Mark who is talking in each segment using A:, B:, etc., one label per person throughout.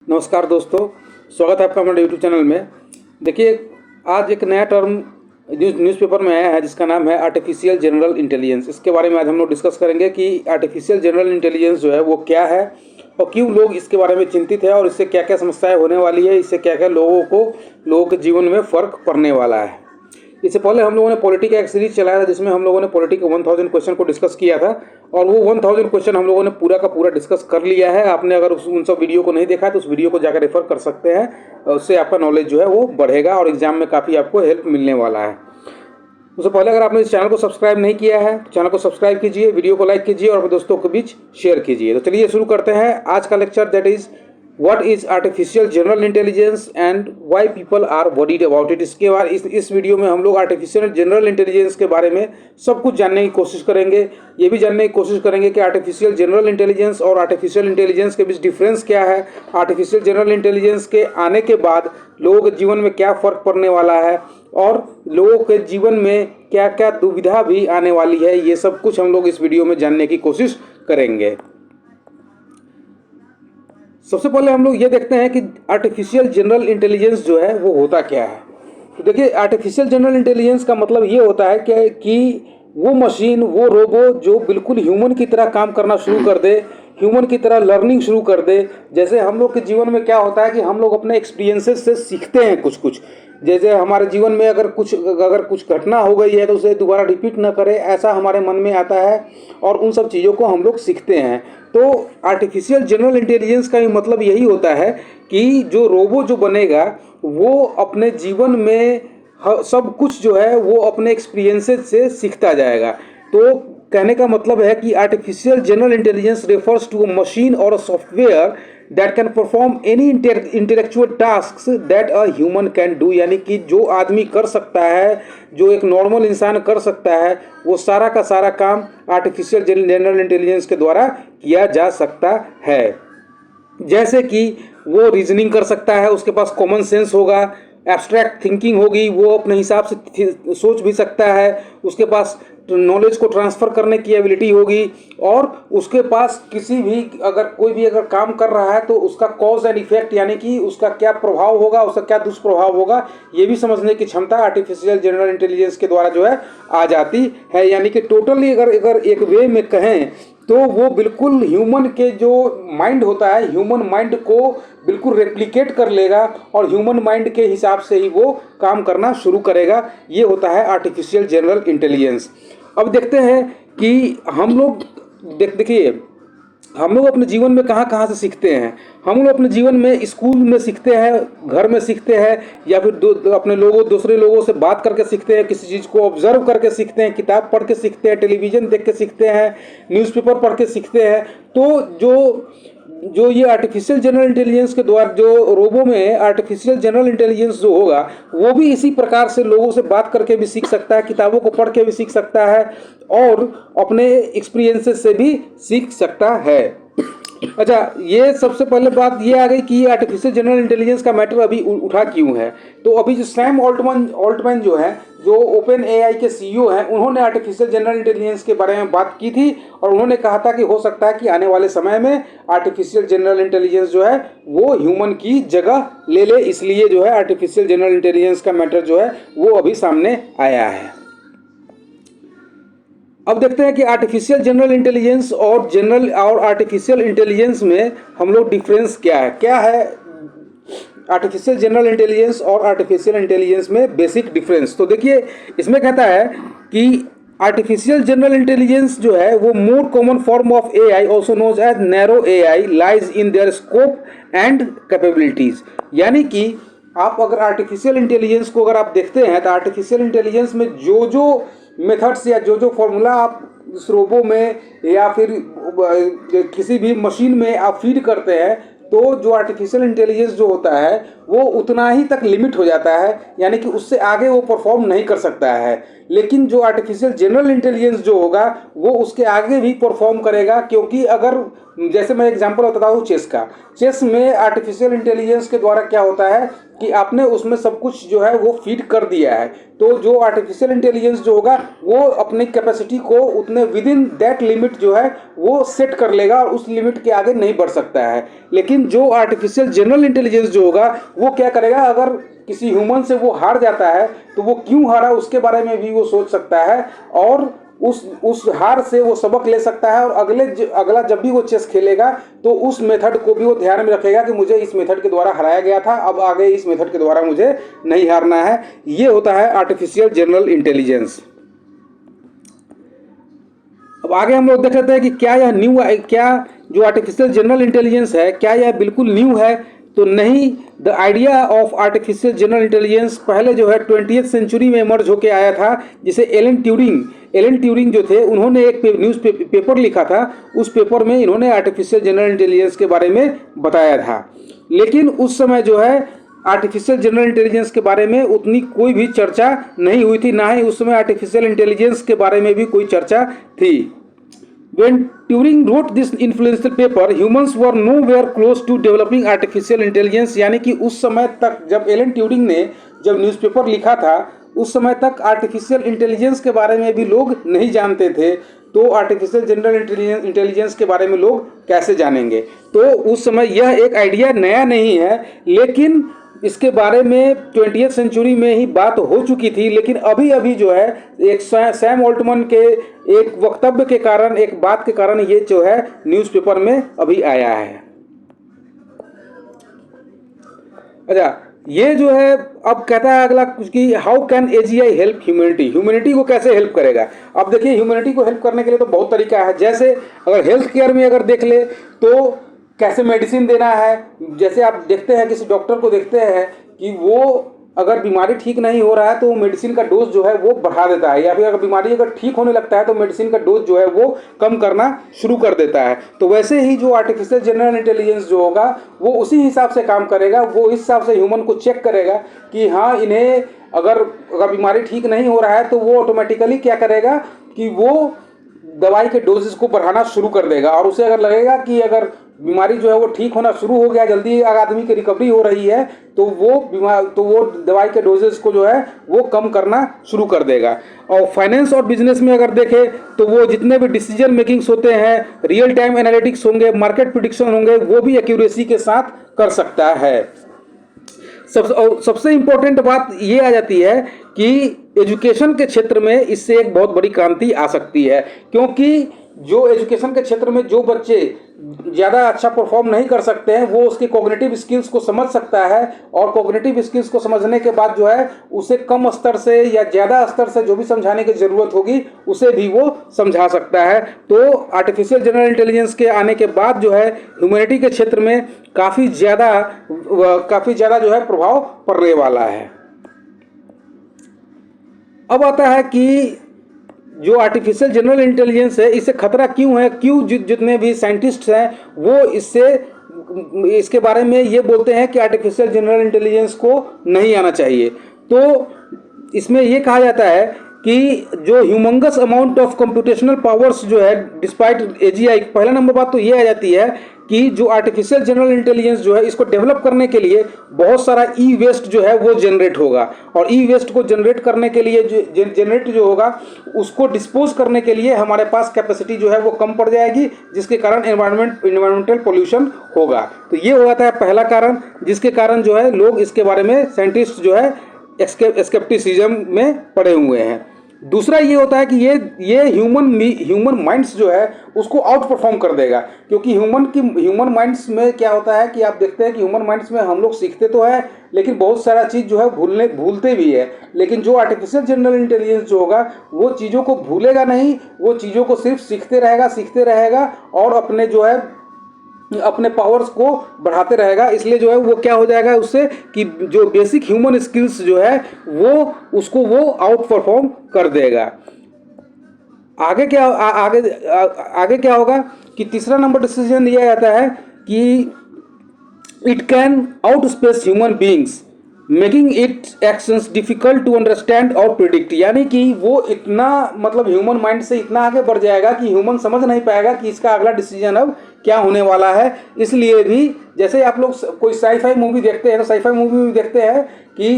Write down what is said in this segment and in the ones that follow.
A: नमस्कार दोस्तों, स्वागत है आपका हमारे यूट्यूब चैनल में। देखिए, आज एक नया टर्म न्यूज़पेपर में आया है जिसका नाम है आर्टिफिशियल जनरल इंटेलिजेंस। इसके बारे में आज हम लोग डिस्कस करेंगे कि आर्टिफिशियल जनरल इंटेलिजेंस जो है वो क्या है और क्यों लोग इसके बारे में चिंतित है और इससे क्या क्या समस्याएं होने वाली है, इससे क्या क्या लोगों के जीवन में फ़र्क पड़ने वाला है। इससे पहले हम लोगों ने पॉलिटी का एक सीरीज चलाया था जिसमें हम लोगों ने पॉलिटी के 1000 क्वेश्चन को डिस्कस किया था और वो 1000 क्वेश्चन हम लोगों ने पूरा का पूरा डिस्कस कर लिया है। आपने अगर उन सब वीडियो को नहीं देखा है तो उस वीडियो को जाकर रेफर कर सकते हैं, उससे आपका नॉलेज जो है वो बढ़ेगा और एग्जाम में काफ़ी आपको हेल्प मिलने वाला है। उससे पहले अगर आपने इस चैनल को सब्सक्राइब नहीं किया है तो चैनल को सब्सक्राइब कीजिए, वीडियो को लाइक कीजिए और अपने दोस्तों के बीच शेयर कीजिए। तो चलिए शुरू करते हैं आज का lecture, that is what is artificial general intelligence and why people are worried about it. इसके बाद इस वीडियो में हम लोग आर्टिफिशियल जनरल इंटेलिजेंस के बारे में सब कुछ जानने की कोशिश करेंगे। ये भी जानने की कोशिश करेंगे कि आर्टिफिशियल जनरल इंटेलिजेंस और आर्टिफिशियल इंटेलिजेंस के बीच डिफरेंस क्या है, आर्टिफिशियल जनरल इंटेलिजेंस के आने के बाद लोगों के जीवन में क्या फ़र्क पड़ने वाला है और लोगों के जीवन में क्या क्या दुविधा भी आने वाली है। ये सब कुछ हम लोग इस वीडियो में जानने की कोशिश करेंगे। सबसे पहले हम लोग ये देखते हैं कि आर्टिफिशियल जनरल इंटेलिजेंस जो है वो होता क्या है। तो देखिए, आर्टिफिशियल जनरल इंटेलिजेंस का मतलब ये होता है कि वो मशीन, वो रोबो जो बिल्कुल ह्यूमन की तरह काम करना शुरू कर दे, ह्यूमन की तरह लर्निंग शुरू कर दे। जैसे हम लोग के जीवन में क्या होता है कि हम लोग अपने एक्सपीरियंसेस से सीखते हैं कुछ। जैसे हमारे जीवन में अगर कुछ घटना हो गई है तो उसे दोबारा रिपीट ना करें, ऐसा हमारे मन में आता है और उन सब चीज़ों को हम लोग सीखते हैं। तो आर्टिफिशियल जनरल इंटेलिजेंस का भी मतलब यही होता है कि जो रोबो जो बनेगा वो अपने जीवन में सब कुछ जो है वो अपने एक्सपीरियंसेस से सीखता जाएगा। तो कहने का मतलब है कि artificial general intelligence refers to a machine और a software that can perform any intellectual tasks that a human can do. यानी कि जो आदमी कर सकता है, जो एक नॉर्मल इंसान कर सकता है, वो सारा का सारा काम आर्टिफिशियल जनरल इंटेलिजेंस के द्वारा किया जा सकता है। जैसे कि वो रीजनिंग कर सकता है, उसके पास कॉमन सेंस होगा, एब्स्ट्रैक्ट थिंकिंग होगी, वो अपने हिसाब से सोच भी सकता है, उसके पास नॉलेज को ट्रांसफ़र करने की एबिलिटी होगी और उसके पास कोई भी अगर काम कर रहा है तो उसका कॉज एंड इफेक्ट यानी कि उसका क्या प्रभाव होगा, उसका क्या दुष्प्रभाव होगा, ये भी समझने की क्षमता आर्टिफिशियल जनरल इंटेलिजेंस के द्वारा जो है आ जाती है। यानी कि टोटली अगर एक वे में कहें तो वो बिल्कुल ह्यूमन के जो माइंड होता है, ह्यूमन माइंड को बिल्कुल रेप्लिकेट कर लेगा और ह्यूमन माइंड के हिसाब से ही वो काम करना शुरू करेगा। ये होता है आर्टिफिशियल जनरल इंटेलिजेंस। अब देखते हैं कि हम लोग देखिए हम लोग अपने जीवन में कहाँ कहाँ से सीखते हैं। हम लोग अपने जीवन में स्कूल में सीखते हैं, घर में सीखते हैं, या फिर दूसरे लोगों से बात करके सीखते हैं, किसी चीज़ को ऑब्जर्व करके सीखते हैं, किताब पढ़ के सीखते हैं, टेलीविज़न देख के सीखते हैं, न्यूज़पेपर पढ़ के सीखते हैं। तो जो ये आर्टिफिशियल जनरल इंटेलिजेंस के द्वारा जो रोबो में आर्टिफिशियल जनरल इंटेलिजेंस जो होगा वो भी इसी प्रकार से लोगों से बात करके भी सीख सकता है, किताबों को पढ़ के भी सीख सकता है और अपने एक्सपीरियंसेस से भी सीख सकता है। अच्छा, ये सबसे पहले बात ये आ गई कि आर्टिफिशियल जनरल इंटेलिजेंस का मैटर अभी उठा क्यों है। तो अभी जो सैम ऑल्टमैन जो है, जो ओपन एआई के सीईओ हैं, उन्होंने आर्टिफिशियल जनरल इंटेलिजेंस के बारे में बात की थी और उन्होंने कहा था कि हो सकता है कि आने वाले समय में आर्टिफिशियल जनरल इंटेलिजेंस जो है वो ह्यूमन की जगह ले ले, इसलिए जो है आर्टिफिशियल जनरल इंटेलिजेंस का मैटर जो है वो अभी सामने आया है। अब देखते हैं कि आर्टिफिशियल जनरल इंटेलिजेंस और आर्टिफिशियल इंटेलिजेंस में हम लोग डिफरेंस क्या है आर्टिफिशियल जनरल इंटेलिजेंस और आर्टिफिशियल इंटेलिजेंस में बेसिक डिफरेंस। तो देखिए, इसमें कहता है कि आर्टिफिशियल जनरल इंटेलिजेंस जो है वो more common form of AI also knows as narrow AI lies in their scope and capabilities. यानी कि आप अगर आर्टिफिशियल इंटेलिजेंस को अगर आप देखते हैं तो आर्टिफिशियल इंटेलिजेंस में जो मेथड्स या जो फॉर्मूला आप इस रोबो में या फिर किसी भी मशीन में आप फीड करते हैं तो जो आर्टिफिशियल इंटेलिजेंस जो होता है वो उतना ही तक लिमिट हो जाता है, यानी कि उससे आगे वो परफॉर्म नहीं कर सकता है। लेकिन जो आर्टिफिशियल जनरल इंटेलिजेंस जो होगा वो उसके आगे भी परफॉर्म करेगा, क्योंकि अगर जैसे मैं एग्जांपल बताता हूँ चेस का। चेस में आर्टिफिशियल इंटेलिजेंस के द्वारा क्या होता है कि आपने उसमें सब कुछ जो है वो फीड कर दिया है, तो जो आर्टिफिशियल इंटेलिजेंस जो होगा वो अपनी कैपेसिटी को उतने विद इन दैट लिमिट जो है वो सेट कर लेगा और उस लिमिट के आगे नहीं बढ़ सकता है। लेकिन जो आर्टिफिशियल जनरल इंटेलिजेंस जो होगा वो क्या करेगा, अगर किसी ह्यूमन से वो हार जाता है तो वो क्यों हारा उसके बारे में भी वो सोच सकता है और उस हार से वो सबक ले सकता है, और अगला जब भी वो चेस खेलेगा तो उस मेथड को भी वो ध्यान में रखेगा कि मुझे इस मेथड के द्वारा हराया गया था, अब आगे इस मेथड के द्वारा मुझे नहीं हारना है। ये होता है आर्टिफिशियल जनरल इंटेलिजेंस। अब आगे हम लोग देख लेते हैं कि क्या यह न्यू है, क्या जो आर्टिफिशियल जनरल इंटेलिजेंस है क्या यह बिल्कुल न्यू है। तो नहीं, the idea of artificial general intelligence पहले जो है 20th सेंचुरी में इमर्ज होकर आया था, जिसे एलन ट्यूरिंग जो थे उन्होंने एक न्यूज़ पेपर लिखा था, उस पेपर में इन्होंने आर्टिफिशियल जनरल इंटेलिजेंस के बारे में बताया था। लेकिन उस समय जो है आर्टिफिशियल जनरल इंटेलिजेंस के बारे में उतनी कोई भी चर्चा नहीं हुई थी, ना ही उस समय आर्टिफिशियल इंटेलिजेंस के बारे में भी कोई चर्चा थी। When Turing wrote this influential paper, humans were nowhere close to developing artificial intelligence। यानी कि उस समय तक जब एलन ट्यूरिंग ने जब न्यूज़पेपर लिखा था उस समय तक आर्टिफिशियल इंटेलिजेंस के बारे में भी लोग नहीं जानते थे, तो आर्टिफिशियल जनरल इंटेलिजेंस के बारे में लोग कैसे जानेंगे। तो उस समय यह एक आइडिया नया नहीं है, लेकिन इसके बारे में 20th सेंचुरी में ही बात हो चुकी थी। लेकिन अभी अभी जो है एक सैम ऑल्टमन के एक वक्तव्य के कारण, एक बात के कारण ये जो है न्यूज़पेपर में अभी आया है। अच्छा, ये जो है अब कहता है अगला कुछ कि how can AGI help humanity को कैसे हेल्प करेगा। अब देखिए ह्यूमैनिटी को हेल्प करने के लिए तो बहुत तरीका है। जैसे अगर हेल्थ केयर में अगर देख ले तो कैसे मेडिसिन देना है। जैसे आप देखते हैं किसी डॉक्टर को देखते हैं कि वो अगर बीमारी ठीक नहीं हो रहा है तो वो मेडिसिन का डोज जो है वो बढ़ा देता है, या फिर अगर बीमारी अगर ठीक होने लगता है तो मेडिसिन का डोज जो है वो कम करना शुरू कर देता है। तो वैसे ही जो आर्टिफिशियल जनरल इंटेलिजेंस जो होगा वो उसी हिसाब से काम करेगा, वो इस हिसाब से ह्यूमन को चेक करेगा कि हाँ इन्हें अगर बीमारी ठीक नहीं हो रहा है तो वो ऑटोमेटिकली क्या करेगा कि वो दवाई के डोजेस को बढ़ाना शुरू कर देगा, और उसे अगर लगेगा कि अगर बीमारी जो है वो ठीक होना शुरू हो गया, जल्दी आदमी की रिकवरी हो रही है, तो वो दवाई के डोजेस को जो है वो कम करना शुरू कर देगा। और फाइनेंस और बिजनेस में अगर देखें तो वो जितने भी डिसीजन मेकिंग्स होते हैं, रियल टाइम एनालिटिक्स होंगे, मार्केट प्रिडिक्शन होंगे, वो भी एक्यूरेसी के साथ कर सकता है। सबसे इम्पोर्टेंट बात ये आ जाती है कि एजुकेशन के क्षेत्र में इससे एक बहुत बड़ी क्रांति आ सकती है, क्योंकि जो एजुकेशन के क्षेत्र में जो बच्चे ज़्यादा अच्छा परफॉर्म नहीं कर सकते हैं वो उसके कॉग्निटिव स्किल्स को समझ सकता है, और कॉग्निटिव स्किल्स को समझने के बाद जो है उसे कम स्तर से या ज़्यादा स्तर से जो भी समझाने की ज़रूरत होगी उसे भी वो समझा सकता है। तो आर्टिफिशियल जनरल इंटेलिजेंस के आने के बाद जो है ह्यूमैनिटी के क्षेत्र में काफ़ी ज़्यादा जो है प्रभाव पड़ने वाला है। अब आता है कि जो आर्टिफिशियल जनरल इंटेलिजेंस है इससे खतरा क्यों है, क्यों जितने भी साइंटिस्ट हैं वो इसके बारे में ये बोलते हैं कि आर्टिफिशियल जनरल इंटेलिजेंस को नहीं आना चाहिए। तो इसमें ये कहा जाता है कि जो humongous amount of computational powers जो है डिस्पाइट एजीआई, पहला नंबर बात तो ये आ जाती है कि जो आर्टिफिशियल जनरल इंटेलिजेंस जो है इसको डेवलप करने के लिए बहुत सारा ई वेस्ट जो है वो जनरेट होगा, और ई वेस्ट को जनरेट करने के लिए जो होगा उसको डिस्पोज करने के लिए हमारे पास कैपेसिटी जो है वो कम पड़ जाएगी, जिसके कारण एनवायरमेंटल पोल्यूशन होगा। तो ये हो जाता है पहला कारण, जिसके कारण जो है लोग इसके बारे में साइंटिस्ट जो है स्केप्टिसिज्म में पड़े हुए हैं। दूसरा ये होता है कि ये ह्यूमन माइंड्स जो है उसको आउट परफॉर्म कर देगा, क्योंकि ह्यूमन माइंड्स में क्या होता है कि आप देखते हैं कि ह्यूमन माइंड्स में हम लोग सीखते तो है लेकिन बहुत सारा चीज़ जो है भूलते भी है। लेकिन जो आर्टिफिशियल जनरल इंटेलिजेंस जो होगा वो चीज़ों को भूलेगा नहीं, वो चीज़ों को सिर्फ सीखते रहेगा और अपने पावर्स को बढ़ाते रहेगा। इसलिए जो है वो क्या हो जाएगा उससे कि जो बेसिक ह्यूमन स्किल्स जो है उसको आउट परफॉर्म कर देगा। आगे क्या होगा कि तीसरा नंबर डिसीजन लिया जाता है कि it can outpace human beings making it actions difficult to understand और प्रिडिक्ट। यानी कि वो इतना ह्यूमन माइंड से इतना आगे बढ़ जाएगा कि ह्यूमन समझ नहीं पाएगा कि इसका अगला डिसीजन अब क्या होने वाला है। इसलिए भी जैसे आप लोग कोई साईफाई मूवी देखते हैं तो साईफाई मूवी में देखते हैं कि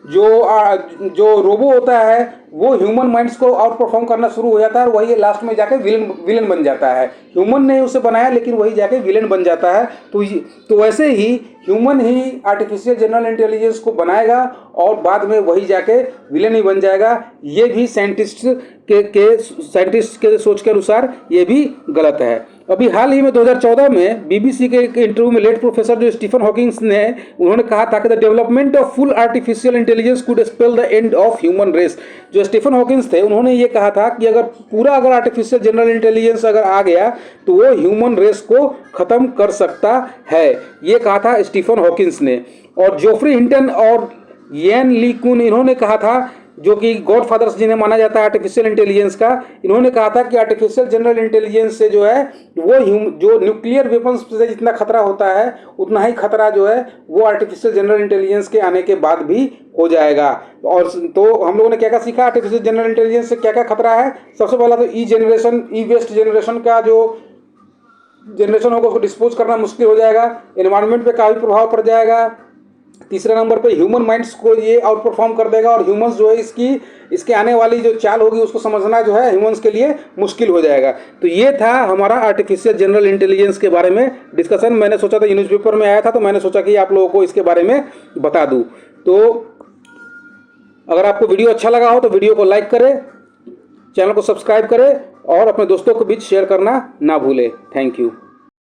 A: जो रोबो होता है वो ह्यूमन माइंड्स को आउट परफॉर्म करना शुरू हो जाता है और वही लास्ट में जाके विलन बन जाता है। ह्यूमन ने उसे बनाया लेकिन वही जाके विलन बन जाता है। तो वैसे ही ह्यूमन ही आर्टिफिशियल जनरल इंटेलिजेंस को बनाएगा और बाद में वही जाके विलन ही बन जाएगा। ये भी साइंटिस्ट के सोच के अनुसार ये भी गलत है। अभी हाल ही में 2014 में बीबीसी के एक इंटरव्यू में लेट प्रोफेसर जो स्टीफन हॉकिंग्स ने उन्होंने कहा था कि the development of full artificial intelligence could spell the end of human race. जो स्टीफन हॉकिंग्स थे उन्होंने ये कहा था कि अगर आर्टिफिशियल जनरल इंटेलिजेंस अगर आ गया तो वो ह्यूमन रेस को ख़त्म कर सकता है, ये कहा था स्टीफन हॉकिंस ने। और जोफ्री हिंटन और येन ली कुन इन्होंने कहा था, जो कि गॉडफादर्स जिन्हें माना जाता है आर्टिफिशियल इंटेलिजेंस का, इन्होंने कहा था कि आर्टिफिशियल जनरल इंटेलिजेंस से जो है वो जो न्यूक्लियर वेपन्स से जितना खतरा होता है उतना ही खतरा जो है वो आर्टिफिशियल जनरल इंटेलिजेंस के आने के बाद भी हो जाएगा। और तो हम लोगों ने क्या क्या सीखा आर्टिफिशियल जनरल इंटेलिजेंस से क्या क्या खतरा है। सबसे पहला तो ई वेस्ट जनरेशन का जो जनरेशन होगा उसको डिस्पोज करना मुश्किल हो जाएगा, एनवायरनमेंट पे काफ़ी प्रभाव पड़ जाएगा। तीसरे नंबर पे ह्यूमन माइंड्स को ये आउट परफॉर्म कर देगा और ह्यूमंस जो है इसके आने वाली जो चाल होगी उसको समझना जो है ह्यूमंस के लिए मुश्किल हो जाएगा। तो ये था हमारा आर्टिफिशियल जनरल इंटेलिजेंस के बारे में डिस्कशन। मैंने सोचा था न्यूज़पेपर में आया था तो मैंने सोचा कि आप लोगों को इसके बारे में बता दूँ। तो अगर आपको वीडियो अच्छा लगा हो तो वीडियो को लाइक करें, चैनल को सब्सक्राइब करें और अपने दोस्तों के बीच शेयर करना ना भूलें। Thank you.